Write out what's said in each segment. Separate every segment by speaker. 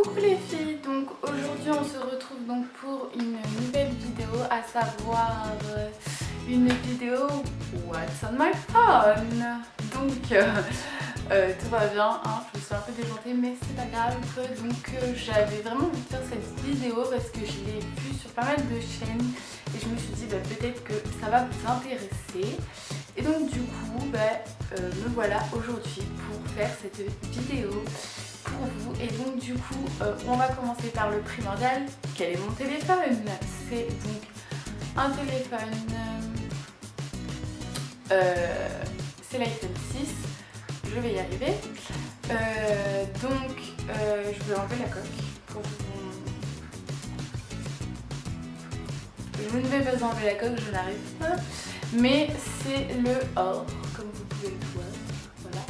Speaker 1: Coucou les filles, donc aujourd'hui on se retrouve donc pour une nouvelle vidéo, à savoir une vidéo What's on my phone. Donc tout va bien, hein, je me suis un peu déjantée mais c'est pas grave. Donc j'avais vraiment envie de faire cette vidéo parce que je l'ai vue sur pas mal de chaînes et je me suis dit peut-être que ça va vous intéresser. Et donc du coup me voilà aujourd'hui pour faire cette vidéo pour vous. Et donc du coup on va commencer par le primordial. Quel est mon téléphone? C'est donc un téléphone, c'est l'iPhone 6, je vais y arriver. Je vais enlever la coque pour vous. Je ne vais pas enlever la coque, je n'arrive pas. Mais c'est le or, comme vous pouvez le voir. Voilà.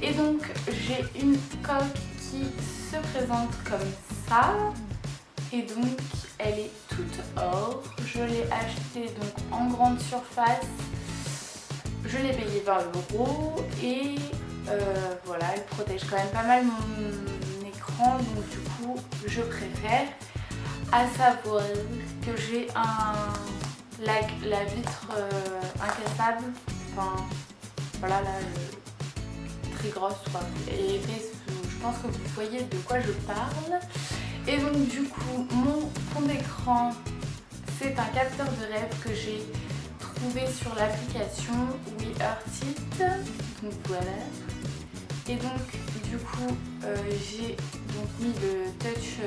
Speaker 1: Et donc j'ai une coque qui se présente comme ça. Et donc elle est toute or. Je l'ai achetée donc en grande surface. Je l'ai payée 20 € et voilà, elle protège quand même pas mal mon écran. Donc du coup je préfère. À savoir que j'ai la vitre incassable, enfin voilà là, très grosse quoi, et épaisse, je pense que vous voyez de quoi je parle. Et donc du coup mon fond d'écran, c'est un capteur de rêve que j'ai trouvé sur l'application WeArtIt, donc voilà. Et donc du coup j'ai donc mis le touch,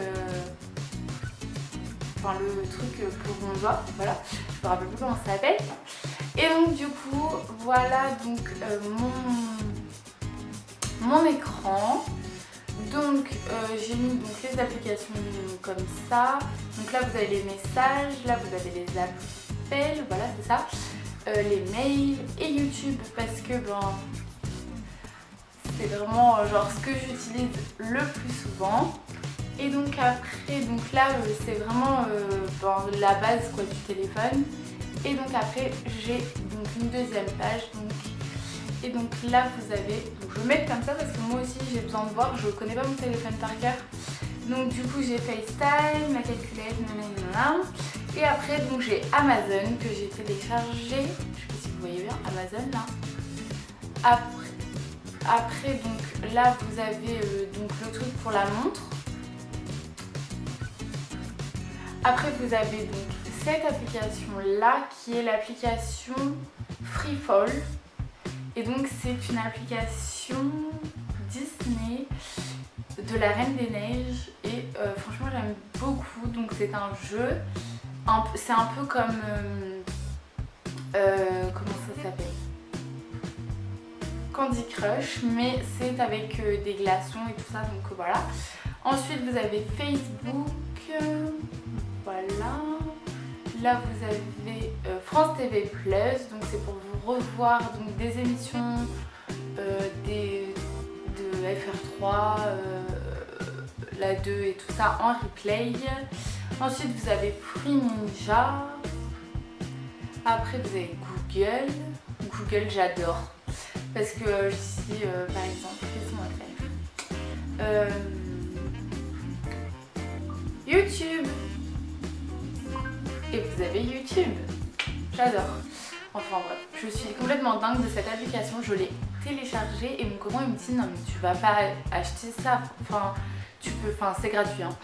Speaker 1: enfin le truc pour mon doigt, voilà, je me rappelle plus comment ça s'appelle. Et donc du coup voilà donc mon écran. Donc j'ai mis donc les applications comme ça. Donc là vous avez les messages, là vous avez les appels, voilà c'est ça, les mails et YouTube parce que c'est vraiment genre ce que j'utilise le plus souvent. Et donc après, donc là c'est vraiment la base quoi, du téléphone. Et donc après j'ai donc une deuxième page. Et donc là vous avez, donc je vais mettre comme ça parce que moi aussi j'ai besoin de voir, je connais pas mon téléphone par cœur. Donc du coup j'ai FaceTime, ma calculette, nanana. Et après donc j'ai Amazon que j'ai téléchargé. Je sais pas si vous voyez bien Amazon là. Après donc là vous avez donc le truc pour la montre. Après vous avez donc cette application là qui est l'application Freefall. Et donc c'est une application Disney de la Reine des Neiges. Et franchement j'aime beaucoup. Donc c'est un jeu, c'est un peu comme comment ça s'appelle, Candy Crush, mais c'est avec des glaçons et tout ça, donc voilà. Ensuite vous avez Facebook. Voilà, là vous avez France TV Plus, donc c'est pour vous revoir donc des émissions de FR3, la 2 et tout ça en replay. Ensuite vous avez Free Ninja. Après vous avez Google. Google j'adore parce que ici par exemple, qu'est-ce qu'on va faire, YouTube. Et vous avez YouTube, j'adore. Enfin bref, je suis complètement dingue de cette application, je l'ai téléchargée et mon copain il me dit non mais tu vas pas acheter ça, enfin tu peux, enfin c'est gratuit hein.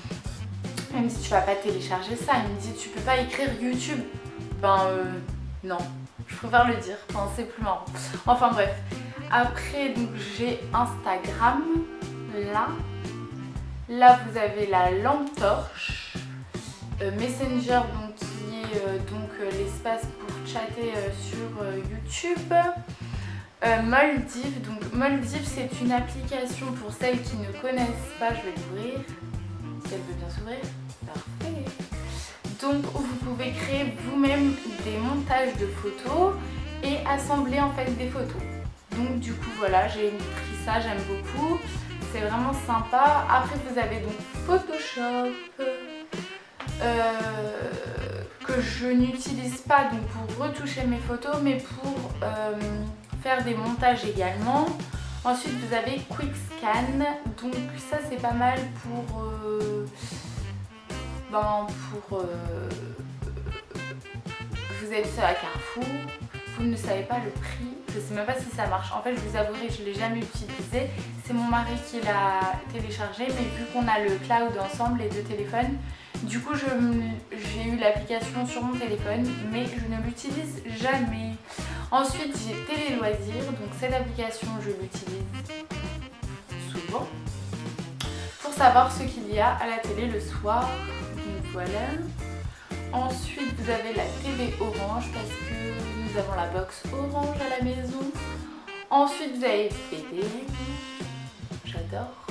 Speaker 1: Il me dit tu vas pas télécharger ça, il me dit tu peux pas écrire YouTube. Non, je préfère le dire, enfin c'est plus marrant. Enfin bref, après donc j'ai Instagram, là vous avez la lampe torche, Messenger donc l'espace pour chatter sur YouTube. Moldiv, donc Moldiv c'est une application pour celles qui ne connaissent pas, je vais l'ouvrir, si elle veut bien s'ouvrir, parfait. Donc vous pouvez créer vous-même des montages de photos et assembler en fait des photos. Donc du coup voilà, j'ai pris ça, j'aime beaucoup, c'est vraiment sympa. Après vous avez donc Photoshop, que je n'utilise pas donc pour retoucher mes photos mais pour faire des montages également. Ensuite vous avez Quick Scan, donc ça c'est pas mal pour vous êtes à Carrefour, vous ne savez pas le prix, je sais même pas si ça marche. En fait je vous avouerai que je ne l'ai jamais utilisé, c'est mon mari qui l'a téléchargé, mais vu qu'on a le cloud ensemble, les deux téléphones, du coup j'ai eu l'application sur mon téléphone, mais je ne l'utilise jamais. Ensuite j'ai Télé Loisirs, donc cette application je l'utilise souvent pour savoir ce qu'il y a à la télé le soir, donc voilà. Ensuite vous avez la TV Orange parce que nous avons la box Orange à la maison. Ensuite vous avez BD, j'adore,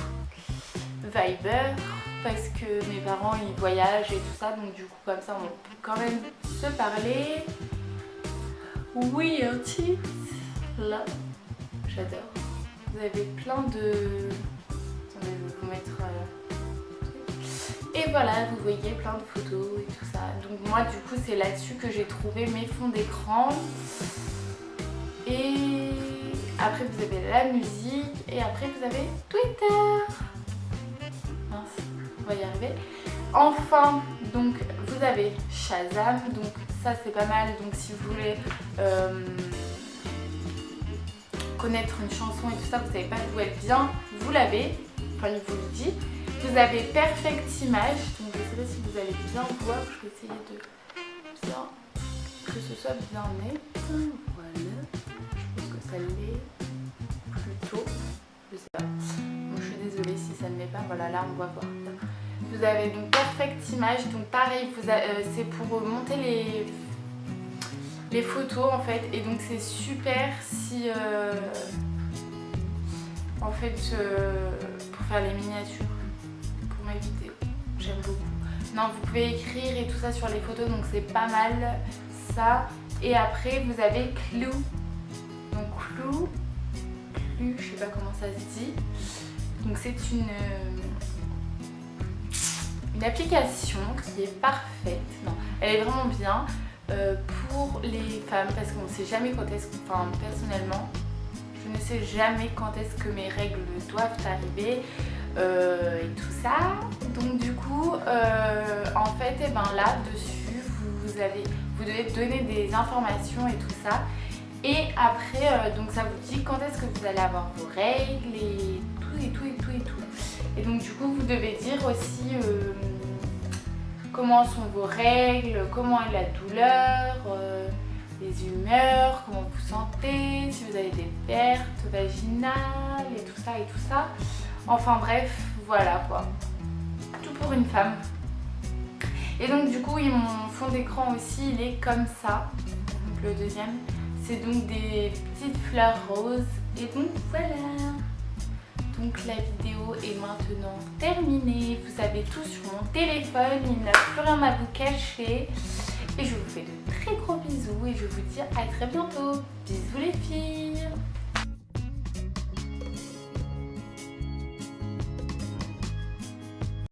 Speaker 1: Viber parce que mes parents ils voyagent et tout ça, donc du coup comme ça on peut quand même se parler. Weird là, j'adore. Vous avez plein de... Attendez, je vais vous mettre... Et voilà, vous voyez plein de photos et tout ça. Donc moi du coup c'est là-dessus que j'ai trouvé mes fonds d'écran. Et après vous avez la musique. Et après vous avez Twitter. Mince, on va y arriver. Enfin, donc vous avez Shazam. Donc ça c'est pas mal. Donc si vous voulez connaître une chanson et tout ça, vous savez pas d'où elle vient, vous l'avez. Enfin il vous le dit. Vous avez Perfect Image, donc je sais pas si vous allez bien voir, je vais essayer de bien, que ce soit bien net. Voilà, je pense que ça l'est plutôt, je sais pas. Bon, je suis désolée si ça ne l'est pas, voilà là on va voir. Vous avez donc Perfect Image, donc pareil, c'est pour monter les photos en fait, et donc c'est super si en fait pour faire les miniatures. Mes vidéos, j'aime beaucoup. Non, vous pouvez écrire et tout ça sur les photos, donc c'est pas mal ça. Et après vous avez Clue, donc Clue, je sais pas comment ça se dit, donc c'est une application qui est parfaite, non, elle est vraiment bien pour les femmes parce qu'on ne sait jamais quand est-ce que, enfin personnellement je ne sais jamais quand est-ce que mes règles doivent arriver. Et tout ça, donc du coup en fait et ben là dessus vous devez donner des informations et tout ça, et après donc ça vous dit quand est-ce que vous allez avoir vos règles et tout, et donc du coup vous devez dire aussi comment sont vos règles, comment est la douleur, les humeurs, comment vous sentez, si vous avez des pertes vaginales et tout ça. Enfin bref, voilà quoi. Tout pour une femme. Et donc du coup, mon fond d'écran aussi, il est comme ça. Donc le deuxième, c'est donc des petites fleurs roses. Et donc voilà. Donc la vidéo est maintenant terminée. Vous avez tout sur mon téléphone. Il n'y a plus rien à vous cacher. Et je vous fais de très gros bisous. Et je vous dis à très bientôt. Bisous les filles.